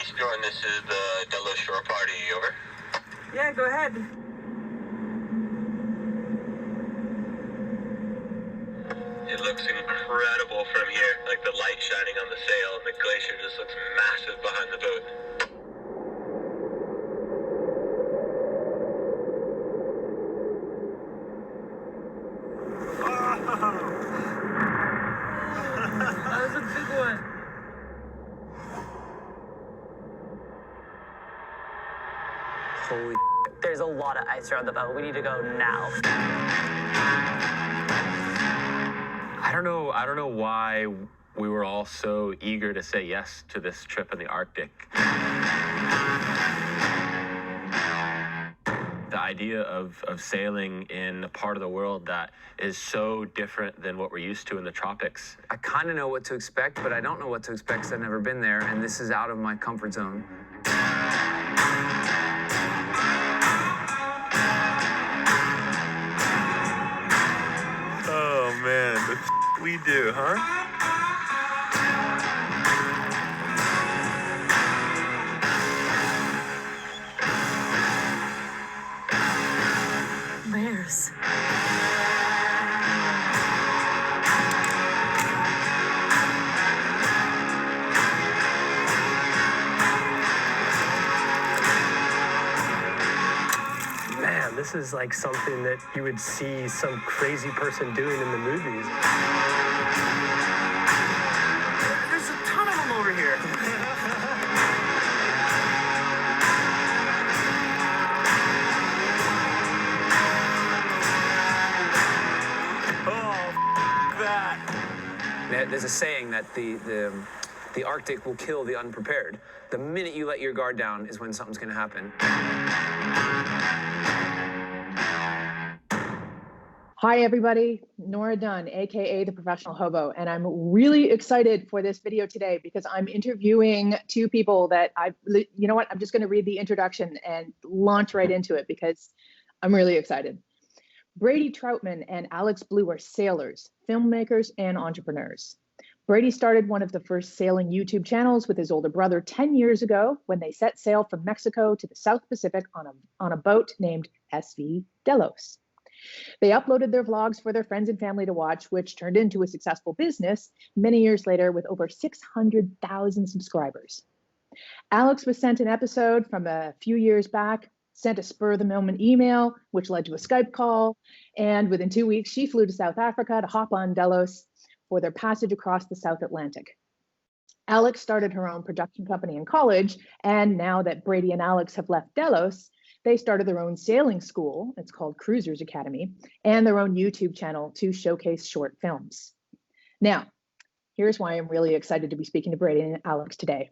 Storm, this is the Delos Shore party, over. Yeah, go ahead. It looks incredible from here, like the light shining on the sail, and the glacier just looks massive behind the boat. That was a big one. Holy there's a lot of ice around the boat. We need to go now. I don't know why we were all so eager to say yes to this trip in the Arctic. The idea of sailing in a part of the world that is so different than what we're used to in the tropics. I kind of know what to expect, but I don't know what to expect because I've never been there, and this is out of my comfort zone. Oh man, the we do, huh? Bears. Man, this is like something that you would see some crazy person doing in the movies. There's a ton of them over here. There's a saying that the Arctic will kill the unprepared. The minute you let your guard down is when something's going to happen. Hi, everybody. Nora Dunn, AKA the Professional Hobo. And I'm really excited for this video today because I'm interviewing two people that you know what? I'm just going to read the introduction and launch right into it because I'm really excited. Brady Trautman and Alex Blue are sailors, filmmakers, and entrepreneurs. Brady started one of the first sailing YouTube channels with his older brother 10 years ago when they set sail from Mexico to the South Pacific on a boat named SV Delos. They uploaded their vlogs for their friends and family to watch, which turned into a successful business many years later with over 600,000 subscribers. Alex was sent an episode from a few years back, sent a spur-of-the-moment email, which led to a Skype call, and within 2 weeks, she flew to South Africa to hop on Delos for their passage across the South Atlantic. Alex started her own production company in college, and now that Brady and Alex have left Delos, they started their own sailing school, it's called Cruisers Academy, and their own YouTube channel to showcase short films. Now, here's why I'm really excited to be speaking to Brady and Alex today.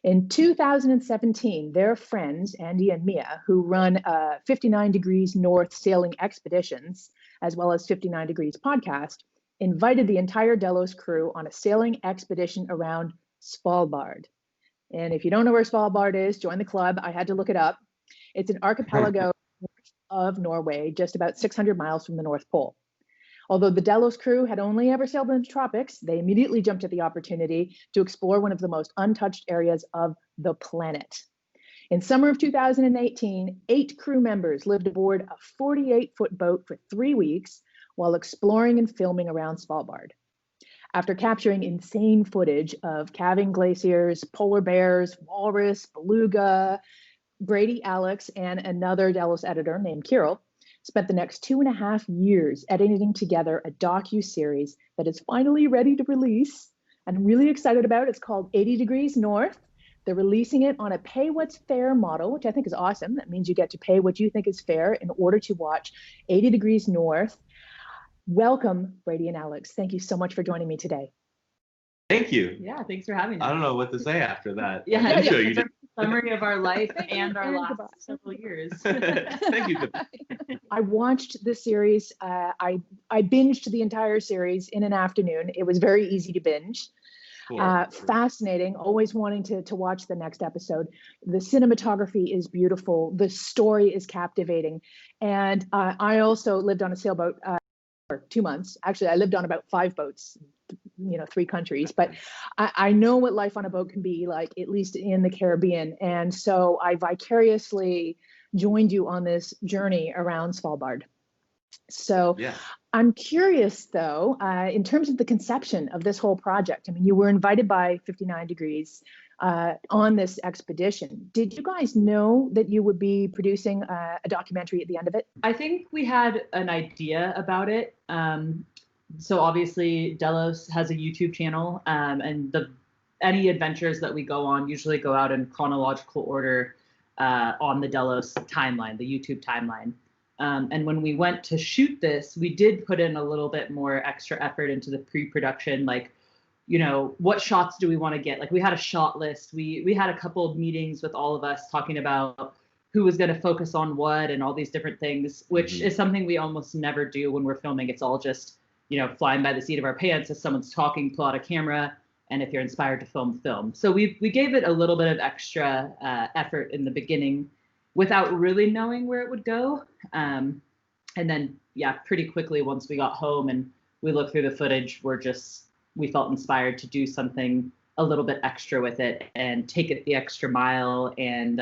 In 2017, their friends, Andy and Mia, who run 59 Degrees North Sailing Expeditions, as well as 59 Degrees Podcast, invited the entire Delos crew on a sailing expedition around Svalbard. And if you don't know where Svalbard is, join the club. I had to look it up. It's an archipelago of Norway, just about 600 miles from the North Pole. Although the Delos crew had only ever sailed in the tropics, they immediately jumped at the opportunity to explore one of the most untouched areas of the planet. In summer of 2018, 8 crew members lived aboard a 48-foot boat for 3 weeks while exploring and filming around Svalbard. After capturing insane footage of calving glaciers, polar bears, walrus, beluga, Brady, Alex, and another Delos editor named Kirill spent the next 2.5 years editing together a docu-series that is finally ready to release. And I'm really excited about it. It's called 80 Degrees North. They're releasing it on a pay what's fair model, which I think is awesome. That means you get to pay what you think is fair in order to watch 80 Degrees North. Welcome, Brady and Alex. Thank you so much for joining me today. Thank you. Yeah, thanks for having us. I don't know what to say after that. Yeah, Intro yeah. you did. Summary of our life and our last several years. Thank you. I watched this series. I binged the entire series in an afternoon. It was very easy to binge. Cool. Fascinating, always wanting to watch the next episode. The cinematography is beautiful. The story is captivating. And I also lived on a sailboat for 2 months. Actually, I lived on about 5 boats, 3 countries, but I know what life on a boat can be like, at least in the Caribbean. And so I vicariously joined you on this journey around Svalbard. So Yeah. I'm curious, though, in terms of the conception of this whole project. I mean, you were invited by 59 Degrees on this expedition. Did you guys know that you would be producing a documentary at the end of it? I think we had an idea about it. So obviously Delos has a YouTube channel, and any adventures that we go on usually go out in chronological order on the Delos timeline, the YouTube timeline. And when we went to shoot this, we did put in a little bit more extra effort into the pre-production, like, what shots do we want to get? Like, we had a shot list. We had a couple of meetings with all of us talking about who was going to focus on what and all these different things, which is something we almost never do when we're filming. It's all just, flying by the seat of our pants. If someone's talking, pull out a camera. And if you're inspired to film. So we gave it a little bit of extra effort in the beginning without really knowing where it would go. And then, pretty quickly, once we got home and we looked through the footage, we felt inspired to do something a little bit extra with it and take it the extra mile. And,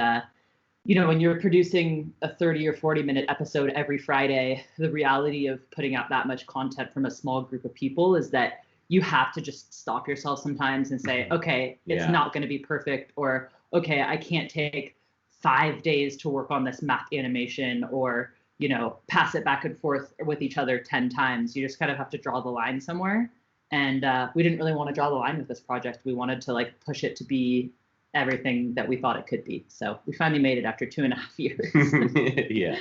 when you're producing a 30 or 40 minute episode every Friday, the reality of putting out that much content from a small group of people is that you have to just stop yourself sometimes and say, okay, it's not going to be perfect, or, okay, I can't take 5 days to work on this math animation, or, pass it back and forth with each other 10 times. You just kind of have to draw the line somewhere. And we didn't really want to draw the line with this project. We wanted to push it to be everything that we thought it could be. So we finally made it after 2.5 years. Yeah.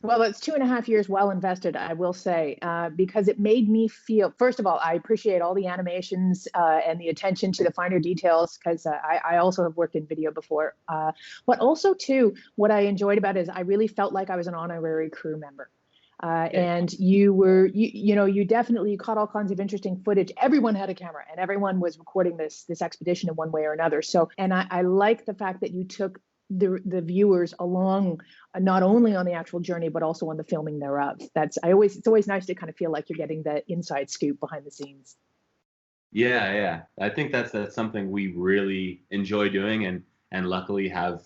Well, it's 2.5 years well invested, I will say, because it made me feel, first of all, I appreciate all the animations and the attention to the finer details, because I also have worked in video before. But also, too, what I enjoyed about it is I really felt like I was an honorary crew member. And you were, you definitely caught all kinds of interesting footage. Everyone had a camera and everyone was recording this expedition in one way or another. So, and I like the fact that you took the viewers along, not only on the actual journey, but also on the filming thereof. It's always nice to kind of feel like you're getting the inside scoop behind the scenes. Yeah. I think that's something we really enjoy doing, and luckily have,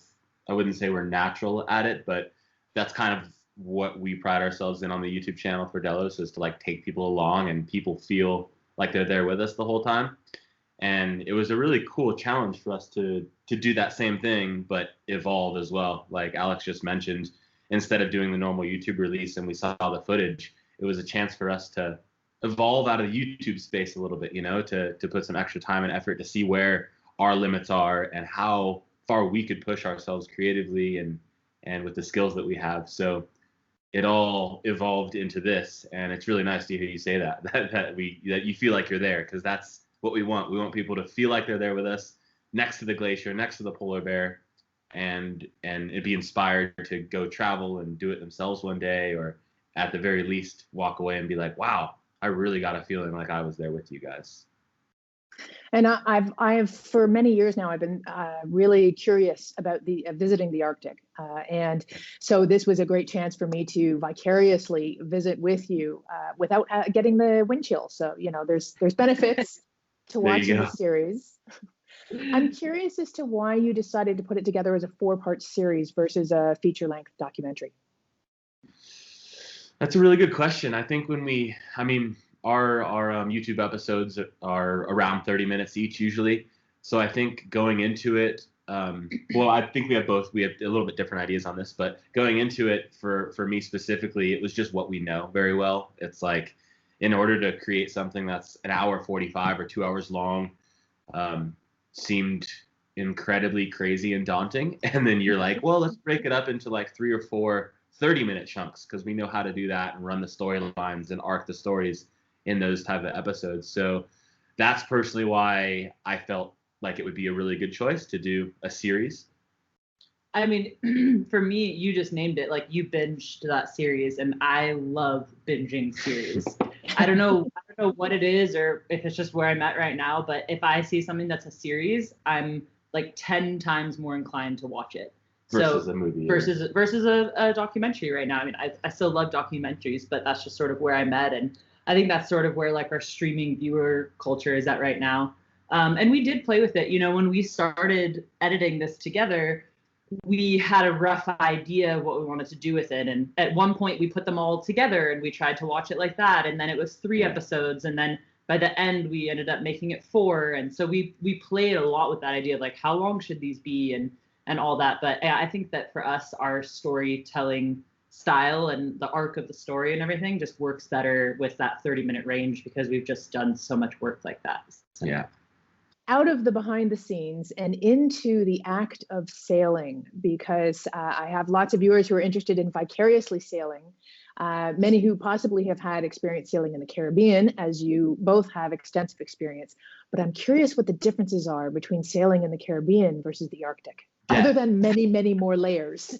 I wouldn't say we're natural at it, but that's kind of what we pride ourselves in on the YouTube channel for Delos, is to take people along and people feel like they're there with us the whole time. And it was a really cool challenge for us to do that same thing, but evolve as well. Like Alex just mentioned, instead of doing the normal YouTube release and we saw the footage, it was a chance for us to evolve out of the YouTube space a little bit, to put some extra time and effort to see where our limits are and how far we could push ourselves creatively and with the skills that we have. So it all evolved into this, and it's really nice to hear you say that you feel like you're there, because that's what we want. We want people to feel like they're there with us, next to the glacier, next to the polar bear, and be inspired to go travel and do it themselves one day, or at the very least walk away and be like, wow, I really got a feeling like I was there with you guys. And I've for many years now, I've been really curious about visiting the Arctic, and so this was a great chance for me to vicariously visit with you without getting the wind chill. So there's benefits to watching the series. I'm curious as to why you decided to put it together as a 4-part series versus a feature-length documentary. That's a really good question. I think our YouTube episodes are around 30 minutes each usually. So I think going into it, I think we have a little bit different ideas on this, but going into it for me specifically, it was just what we know very well. It's like, in order to create something that's an hour 45 or 2 hours long, seemed incredibly crazy and daunting. And then you're like, well, let's break it up into 3 or 4 30-minute chunks, because we know how to do that and run the storylines and arc the stories in those type of episodes. So that's personally why I felt like it would be a really good choice to do a series. I mean, for me, you just named it. You binged that series, and I love binging series. I don't know what it is, or if it's just where I'm at right now, but if I see something that's a series, I'm 10 times more inclined to watch it. Versus a movie. Versus a documentary right now. I mean, I still love documentaries, but that's just sort of where I'm at. And I think that's sort of where like our streaming viewer culture is at right now. And we did play with it. You know, when we started editing this together, we had a rough idea of what we wanted to do with it. And at one point we put them all together and we tried to watch it like that. And then it was 3 episodes. And then by the end, we ended up making it 4. And so we played a lot with that idea of like, how long should these be and all that. But yeah, I think that for us, our storytelling style and the arc of the story and everything just works better with that 30-minute range because we've just done so much work like that. So. Yeah. Out of the behind the scenes and into the act of sailing, because I have lots of viewers who are interested in vicariously sailing, many who possibly have had experience sailing in the Caribbean, as you both have extensive experience. But I'm curious what the differences are between sailing in the Caribbean versus the Arctic, other than many, many more layers.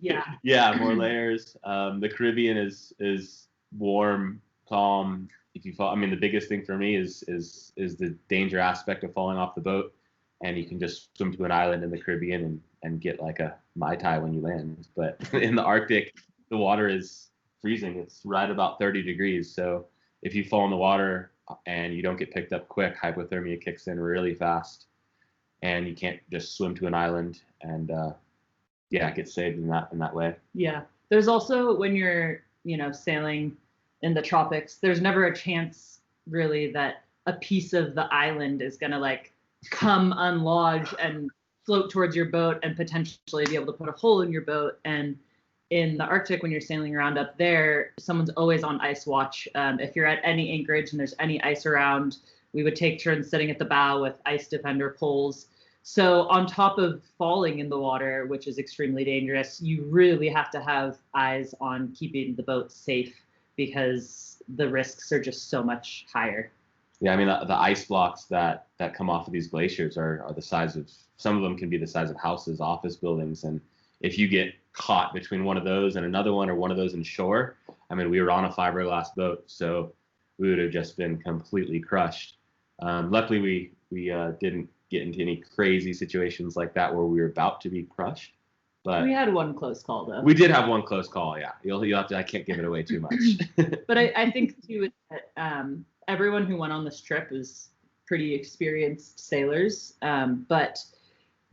Yeah, more layers. The Caribbean is warm, calm. If you fall, I mean, the biggest thing for me is the danger aspect of falling off the boat, and you can just swim to an island in the Caribbean and get like a Mai Tai when you land. But in the Arctic, the water is freezing. It's right about 30 degrees. So if you fall in the water and you don't get picked up quick, hypothermia kicks in really fast, and you can't just swim to an island and get saved in that way. Yeah, there's also when you're sailing in the tropics, there's never a chance really that a piece of the island is going to like come unlodge and float towards your boat and potentially be able to put a hole in your boat. And in the Arctic, when you're sailing around up there, someone's always on ice watch. If you're at any anchorage and there's any ice around, we would take turns sitting at the bow with ice defender poles. So on top of falling in the water, which is extremely dangerous, you really have to have eyes on keeping the boat safe, because the risks are just so much higher. Yeah, I mean, the ice blocks that come off of these glaciers are the size of, some of them can be the size of houses, office buildings. And if you get caught between one of those and another one, or one of those in shore, I mean, we were on a fiberglass boat, so we would have just been completely crushed. Luckily, we didn't get into any crazy situations like that where we were about to be crushed. But we had one close call, though. We did have one close call, yeah. You'll have to. I can't give it away too much. But I think too that everyone who went on this trip is pretty experienced sailors, but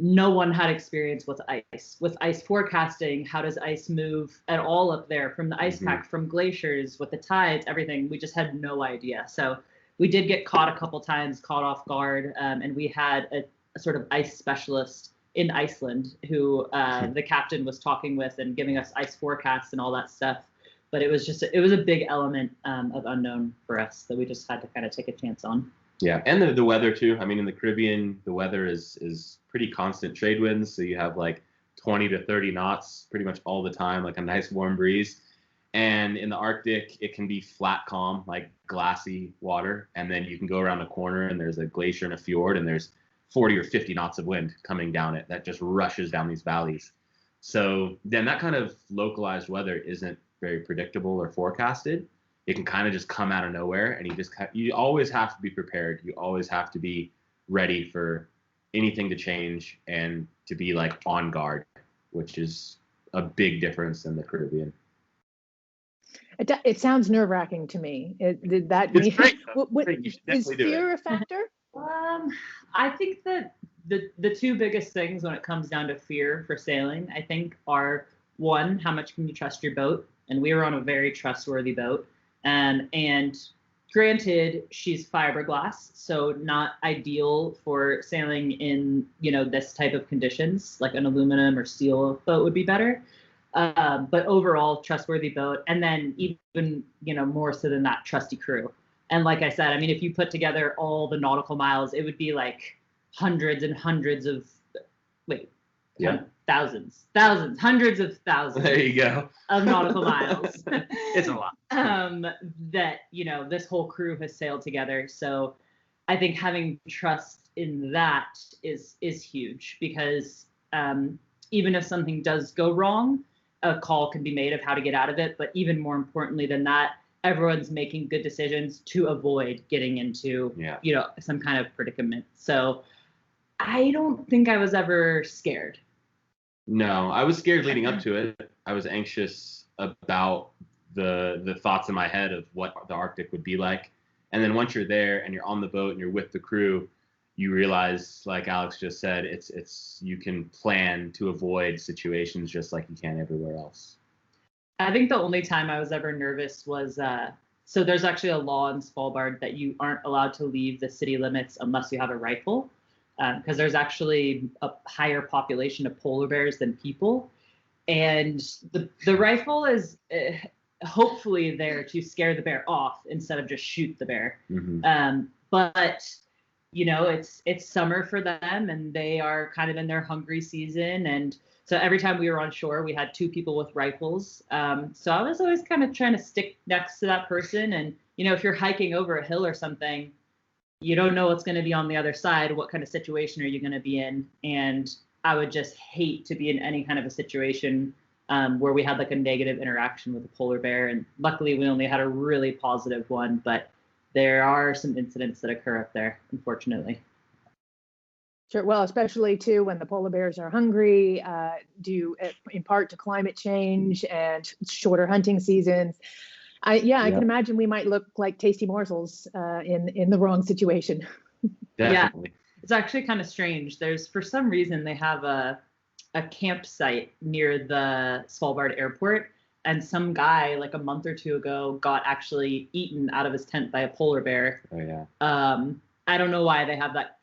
no one had experience with ice forecasting. How does ice move at all up there from the ice pack, from glaciers, with the tides, everything? We just had no idea. So we did get caught a couple times, caught off guard, and we had a sort of ice specialist in Iceland who the captain was talking with and giving us ice forecasts and all that stuff. But it was a big element of unknown for us that we just had to kind of take a chance on. Yeah, and the weather too. I mean, in the Caribbean, the weather is pretty constant trade winds. So you have like 20 to 30 knots pretty much all the time, like a nice warm breeze. And in the Arctic, it can be flat calm, like glassy water. And then you can go around the corner and there's a glacier and a fjord, and there's 40 or 50 knots of wind coming down it that just rushes down these valleys. So then that kind of localized weather isn't very predictable or forecasted. It can kind of just come out of nowhere, and you always have to be prepared. You always have to be ready for anything to change and to be like on guard, which is a big difference in the Caribbean. It sounds nerve-wracking to me. Did that it's great. Is fear a factor? I think that the two biggest things when it comes down to fear for sailing, I think, are one, how much can you trust your boat? And we were on a very trustworthy boat. And granted, she's fiberglass, so not ideal for sailing in, this type of conditions, like an aluminum or steel boat would be better. But overall, trustworthy boat. And then even, more so than that, trusty crew. And like I said, I mean, if you put together all the nautical miles, it would be like hundreds and hundreds of, thousands, hundreds of thousands. There you go. Of nautical miles. It's a lot. That, this whole crew has sailed together. So I think having trust in that is huge, because even if something does go wrong, a call can be made of how to get out of it. But even more importantly than that, everyone's making good decisions to avoid getting into, some kind of predicament. So I don't think I was ever scared. No, I was scared leading up to it. I was anxious about the thoughts in my head of what the Arctic would be like. And then once you're there and you're on the boat and you're with the crew, you realize, like Alex just said, it's you can plan to avoid situations just like you can everywhere else. I think the only time I was ever nervous was so there's actually a law in Svalbard that you aren't allowed to leave the city limits unless you have a rifle, because there's actually a higher population of polar bears than people, and the rifle is hopefully there to scare the bear off instead of just shoot the bear. But you know, it's summer for them and they are kind of in their hungry season. And so every time we were on shore, we had 2 people with rifles. So I was always kind of trying to stick next to that person. And, you know, if you're hiking over a hill or something, you don't know what's going to be on the other side. What kind of situation are you going to be in? And I would just hate to be in any kind of a situation where we had like a negative interaction with a polar bear. And luckily we only had a really positive one, but there are some incidents that occur up there, unfortunately. Sure. Well, especially too when the polar bears are hungry, due in part to climate change and shorter hunting seasons. I can imagine we might look like tasty morsels in the wrong situation. Definitely. Yeah, it's actually kind of strange. There's, for some reason, they have a campsite near the Svalbard airport. And some guy, like a month or 2 ago, got actually eaten out of his tent by a polar bear. Oh yeah. I don't know why they have that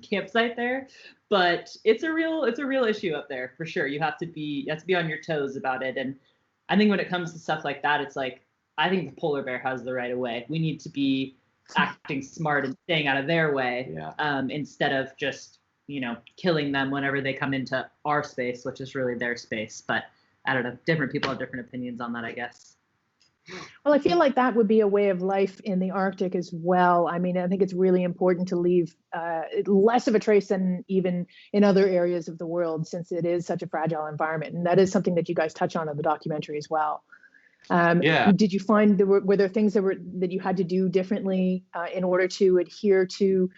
campsite there, but it's a real issue up there for sure. You have to be on your toes about it. And I think when it comes to stuff like that, it's like, I think the polar bear has the right of way. We need to be acting smart and staying out of their way, instead of just, you know, killing them whenever they come into our space, which is really their space. But I don't know. Different people have different opinions on that, I guess. Well, I feel like that would be a way of life in the Arctic as well. I mean, I think it's really important to leave less of a trace than even in other areas of the world, since it is such a fragile environment. And that is something that you guys touch on in the documentary as well. Did you find were there things that you had to do differently in order to adhere to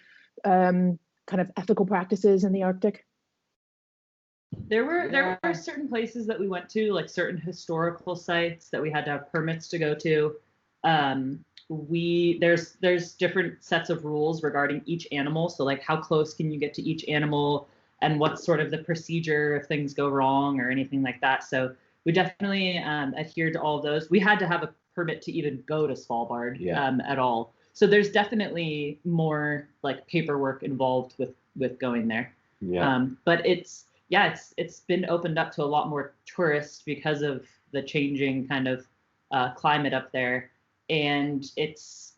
kind of ethical practices in the Arctic? There were certain places that we went to, like certain historical sites that we had to have permits to go to. There's different sets of rules regarding each animal. So like how close can you get to each animal and what's sort of the procedure if things go wrong or anything like that. So we definitely adhered to all of those. We had to have a permit to even go to Svalbard at all. So there's definitely more like paperwork involved with going there. But it's been opened up to a lot more tourists because of the changing kind of climate up there, and it's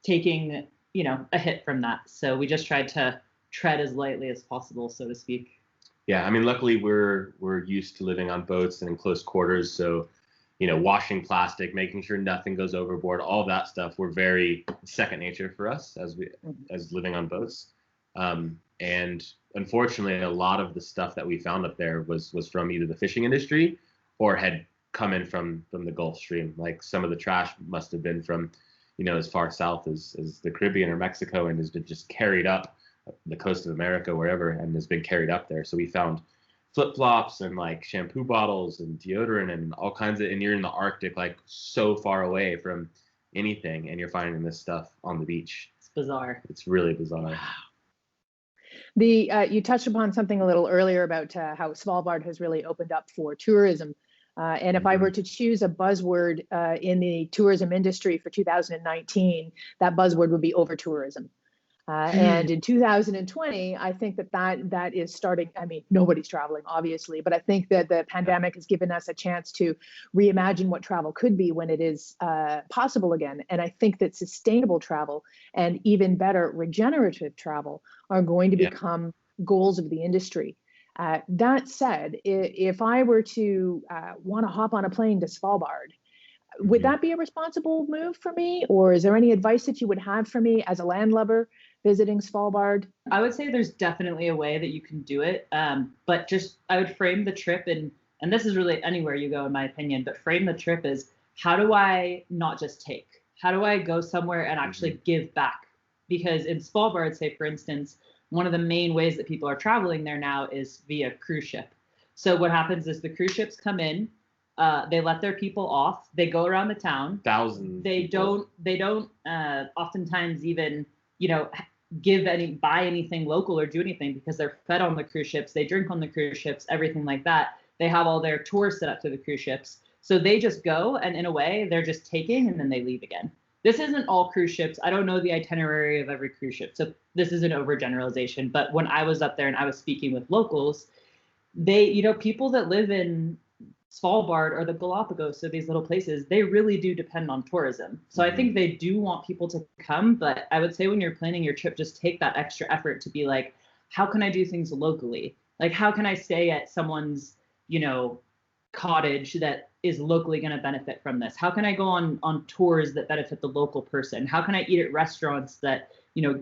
taking, you know, a hit from that. So we just tried to tread as lightly as possible, so to speak. Yeah, I mean, luckily we're used to living on boats and in close quarters, so you know, washing plastic, making sure nothing goes overboard, all that stuff, we're very second nature for us as living on boats. And unfortunately, a lot of the stuff that we found up there was from either the fishing industry or had come in from the Gulf Stream. Like some of the trash must have been from, you know, as far south as the Caribbean or Mexico, and has been just carried up the coast of America, wherever, and has been carried up there. So we found flip-flops and like shampoo bottles and deodorant and all kinds of, and you're in the Arctic, like so far away from anything, and you're finding this stuff on the beach. It's bizarre. It's really bizarre. You touched upon something a little earlier about how Svalbard has really opened up for tourism. And if I were to choose a buzzword in the tourism industry for 2019, that buzzword would be over-tourism. And in 2020, I think that is starting. I mean, nobody's traveling, obviously, but I think that the pandemic has given us a chance to reimagine what travel could be when it is possible again. And I think that sustainable travel and even better regenerative travel are going to become goals of the industry. That said, if I were to want to hop on a plane to Svalbard, would that be a responsible move for me? Or is there any advice that you would have for me as a landlubber visiting Svalbard? I would say there's definitely a way that you can do it. But just, I would frame the trip, and this is really anywhere you go, in my opinion, but frame the trip as, how do I not just take? How do I go somewhere and actually give back? Because in Svalbard, say, for instance, one of the main ways that people are traveling there now is via cruise ship. So what happens is the cruise ships come in, They let their people off. They go around the town. Thousands. They don't oftentimes even, buy anything local or do anything because they're fed on the cruise ships. They drink on the cruise ships, everything like that. They have all their tours set up to the cruise ships. So they just go, and in a way, they're just taking and then they leave again. This isn't all cruise ships. I don't know the itinerary of every cruise ship, so this is an overgeneralization. But when I was up there and I was speaking with locals, they, people that live in Svalbard or the Galapagos, so these little places, they really do depend on tourism. So I think they do want people to come, but I would say when you're planning your trip, just take that extra effort to be like, how can I do things locally? Like, how can I stay at someone's, cottage that is locally going to benefit from this? How can I go on tours that benefit the local person? How can I eat at restaurants that,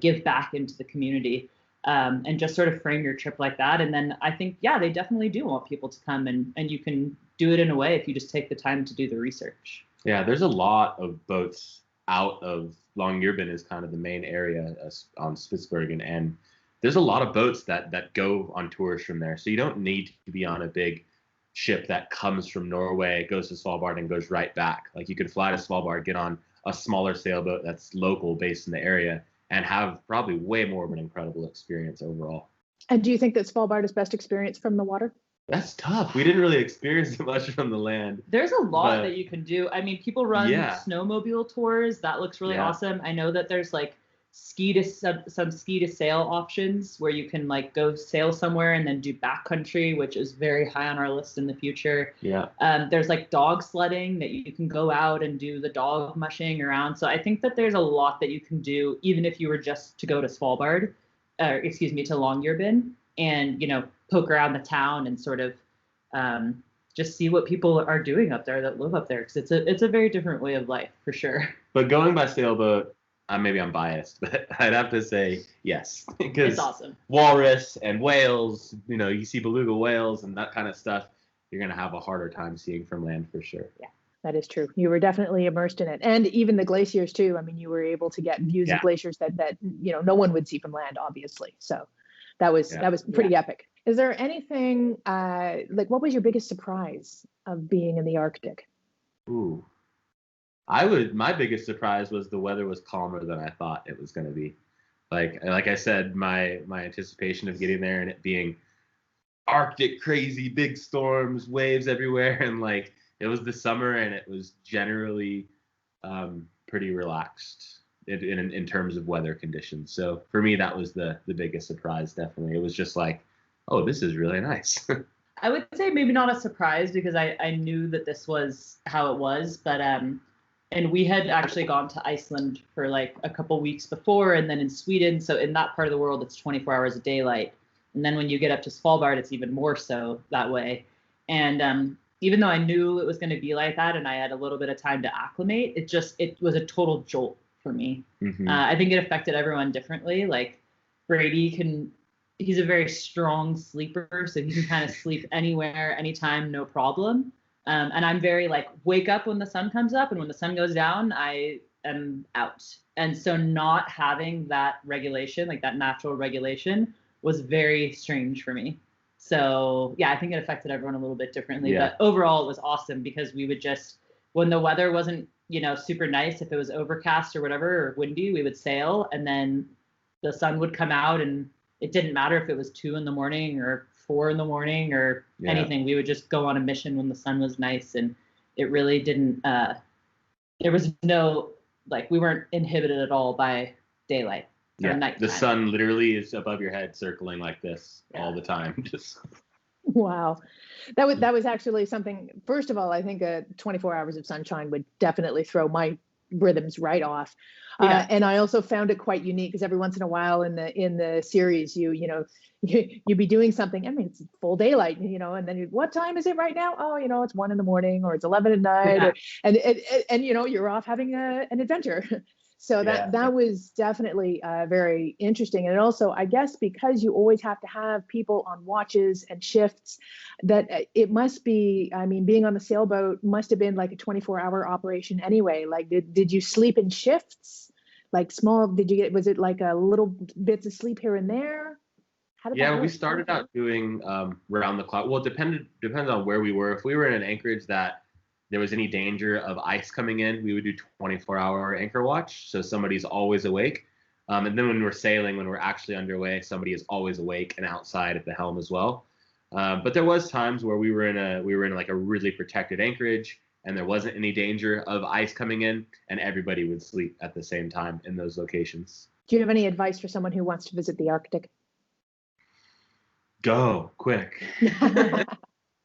give back into the community? And just sort of frame your trip like that. And then I think, they definitely do want people to come, and you can do it in a way if you just take the time to do the research. Yeah, there's a lot of boats out of Longyearbyen is kind of the main area on Spitsbergen, and there's a lot of boats that go on tours from there. So you don't need to be on a big ship that comes from Norway, goes to Svalbard, and goes right back. Like, you could fly to Svalbard, get on a smaller sailboat that's local, based in the area, and have probably way more of an incredible experience overall. And do you think that Svalbard is best experienced from the water? That's tough. We didn't really experience much from the land. There's a lot that you can do. I mean, people run snowmobile tours. That looks really awesome. I know that there's like some ski to sail options where you can like go sail somewhere and then do backcountry, which is very high on our list in the future. Yeah. There's like dog sledding that you can go out and do the dog mushing around. So I think that there's a lot that you can do, even if you were just to go to Svalbard, to Longyearbyen, and poke around the town and sort of just see what people are doing up there that live up there, because it's a very different way of life for sure. But going by sailboat, maybe I'm biased, but I'd have to say yes, because it's awesome. Walrus and whales, you see beluga whales and that kind of stuff, you're gonna have a harder time seeing from land for sure. Yeah, that is true. You were definitely immersed in it, and even the glaciers too. I mean, you were able to get views of glaciers that no one would see from land, obviously. So that was pretty epic. Is there anything what was your biggest surprise of being in the Arctic? Ooh. My biggest surprise was the weather was calmer than I thought it was going to be. Like I said, my anticipation of getting there and it being Arctic crazy, big storms, waves everywhere, and like it was the summer and it was generally pretty relaxed in terms of weather conditions. So for me, that was the biggest surprise. Definitely, it was just like, oh, this is really nice. I would say maybe not a surprise, because I knew that this was how it was, but and we had actually gone to Iceland for like a couple weeks before, and then in Sweden. So in that part of the world, it's 24 hours of daylight. And then when you get up to Svalbard, it's even more so that way. And even though I knew it was going to be like that and I had a little bit of time to acclimate, it was a total jolt for me. Mm-hmm. I think it affected everyone differently. Like Brady he's a very strong sleeper, so he can kind of sleep anywhere, anytime, no problem. And I'm very like, wake up when the sun comes up, and when the sun goes down, I am out. And so not having that regulation, like that natural regulation, was very strange for me. So I think it affected everyone a little bit differently. Yeah. But overall, it was awesome, because we would just, when the weather wasn't, super nice, if it was overcast or whatever, or windy, we would sail, and then the sun would come out, and it didn't matter if it was 2 a.m. or 4 a.m. or anything. We would just go on a mission when the sun was nice, and it really didn't, there was no, like, we weren't inhibited at all by daylight or nighttime. The sun literally is above your head circling like this all the time. Just Wow. That was actually something. First of all, I think 24 hours of sunshine would definitely throw my rhythms right off. And I also found it quite unique, because every once in a while in the series, you'd be doing something. I mean, it's full daylight, and then what time is it right now? Oh, it's 1 a.m. or it's 11 at night, and you're off having an adventure. So that was definitely very interesting. And also, I guess, because you always have to have people on watches and shifts, that it must be, I mean, being on the sailboat must have been like a 24-hour operation anyway. Like, did you sleep in shifts? Like was it like a little bits of sleep here and there? How did that work? We started out doing round the clock. Well, it depends on where we were. If we were in an anchorage that there was any danger of ice coming in, we would do 24-hour anchor watch, so somebody's always awake. And then when we're sailing, when we're actually underway, somebody is always awake and outside at the helm as well. But there was times where we were in like a really protected anchorage, and there wasn't any danger of ice coming in, and everybody would sleep at the same time in those locations. Do you have any advice for someone who wants to visit the Arctic? Go quick.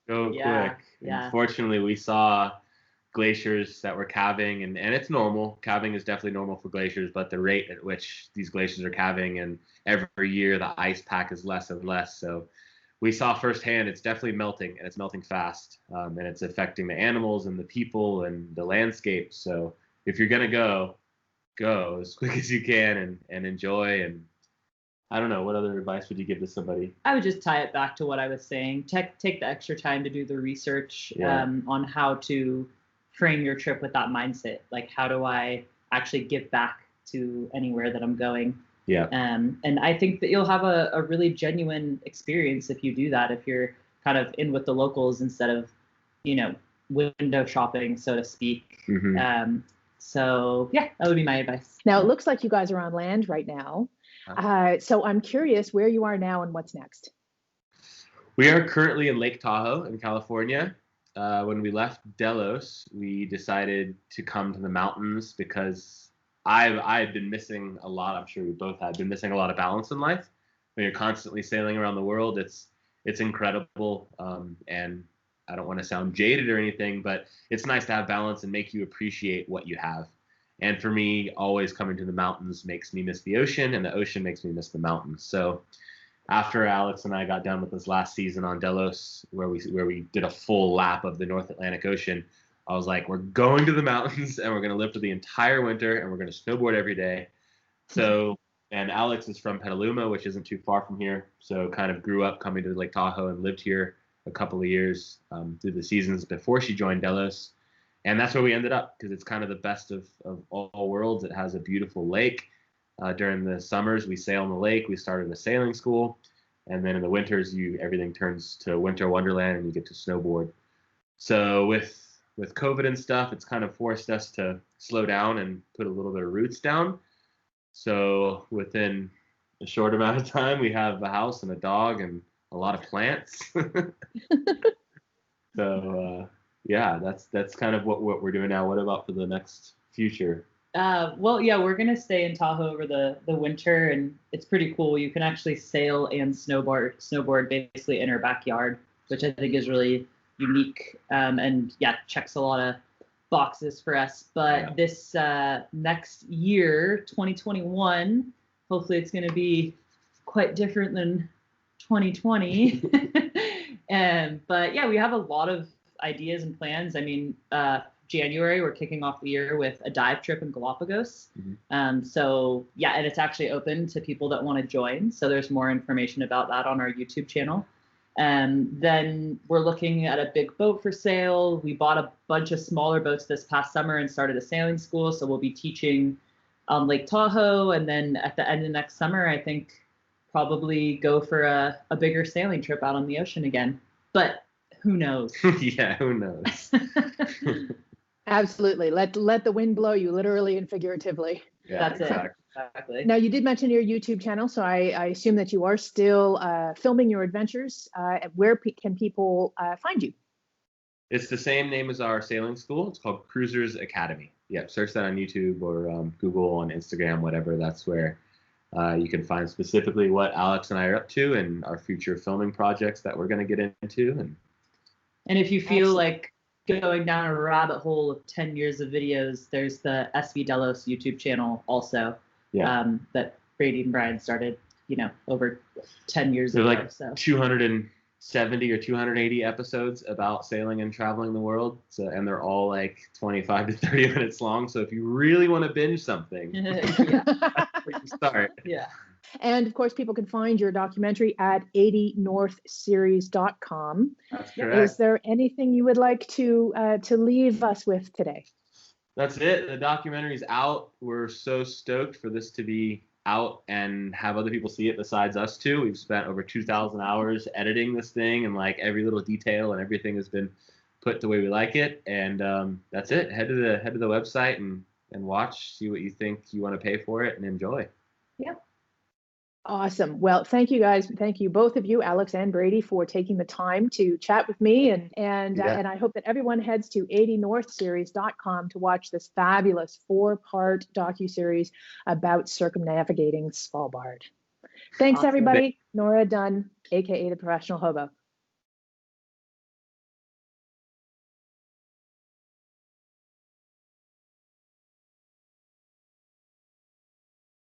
Go quick. Yeah. Unfortunately, we saw glaciers that were calving, and it's normal. Calving is definitely normal for glaciers, but the rate at which these glaciers are calving, and every year the ice pack is less and less. So we saw firsthand it's definitely melting, and it's melting fast, and it's affecting the animals and the people and the landscape. So if you're gonna go as quick as you can and enjoy. And I don't know, what other advice would you give to somebody? I would just tie it back to what I was saying. Take the extra time to do the research on how to frame your trip with that mindset. Like, how do I actually give back to anywhere that I'm going? Yeah. And I think that you'll have a really genuine experience if you do that, if you're kind of in with the locals instead of, window shopping, so to speak. Mm-hmm. So yeah, that would be my advice. Now, it looks like you guys are on land right now. So I'm curious where you are now and what's next. We are currently in Lake Tahoe in California. When we left Delos, we decided to come to the mountains because I had been missing a lot. I'm sure we both had been missing a lot of balance in life. When you're constantly sailing around the world, it's incredible. And I don't want to sound jaded or anything, but it's nice to have balance and make you appreciate what you have. And for me, always coming to the mountains makes me miss the ocean, and the ocean makes me miss the mountains. So after Alex and I got done with this last season on Delos, where we did a full lap of the North Atlantic Ocean, I was like, we're going to the mountains, and we're going to live for the entire winter, and we're going to snowboard every day. So, and Alex is from Petaluma, which isn't too far from here. So kind of grew up coming to Lake Tahoe and lived here a couple of years through the seasons before she joined Delos. And that's where we ended up, because it's kind of the best of all worlds. It has a beautiful lake. During the summers, we sail on the lake. We started a sailing school. And then in the winters, everything turns to winter wonderland, and you get to snowboard. So with COVID and stuff, it's kind of forced us to slow down and put a little bit of roots down. So within a short amount of time, we have a house and a dog and a lot of plants. So yeah, that's kind of what we're doing now. What about for the next future? Well, yeah, we're gonna stay in Tahoe over the winter, and it's pretty cool. You can actually sail and snowboard basically in our backyard, which I think is really unique, and yeah, checks a lot of boxes for us. But this next year, 2021, hopefully it's gonna be quite different than 2020. But yeah, we have a lot of ideas and plans. I mean, January, we're kicking off the year with a dive trip in Galapagos. Mm-hmm. So yeah, and it's actually open to people that want to join. So there's more information about that on our YouTube channel. Then we're looking at a big boat for sale. We bought a bunch of smaller boats this past summer and started a sailing school. So we'll be teaching on Lake Tahoe. And then at the end of next summer, I think probably go for a bigger sailing trip out on the ocean again. But who knows? Yeah, who knows? Absolutely. Let the wind blow you, literally and figuratively. Yeah, That's exactly. it. Exactly. Now, you did mention your YouTube channel, so I assume that you are still filming your adventures. Where can people find you? It's the same name as our sailing school. It's called Cruisers Academy. Yeah, search that on YouTube or Google, on Instagram, whatever. That's where you can find specifically what Alex and I are up to and our future filming projects that we're going to get into. And if you feel like going down a rabbit hole of 10 years of videos, there's the SV Delos YouTube channel also that Brady and Brian started, over 10 years ago. There's like 270 or 280 episodes about sailing and traveling the world. So, and they're all like 25 to 30 minutes long. So if you really want to binge something, that's where you start. Yeah. And of course, people can find your documentary at 80northseries.com. That's correct. Is there anything you would like to leave us with today? That's it. The documentary's out. We're so stoked for this to be out and have other people see it besides us two. We've spent over 2,000 hours editing this thing, and like every little detail and everything has been put the way we like it. And that's it. Head to the website and watch, see what you think you want to pay for it, and enjoy. Yep. Awesome. Well, thank you guys. Thank you, both of you, Alex and Brady, for taking the time to chat with me. And I hope that everyone heads to 80northseries.com to watch this fabulous 4-part docu-series about circumnavigating Svalbard. Thanks, Awesome. everybody. Nora Dunn, aka the Professional Hobo.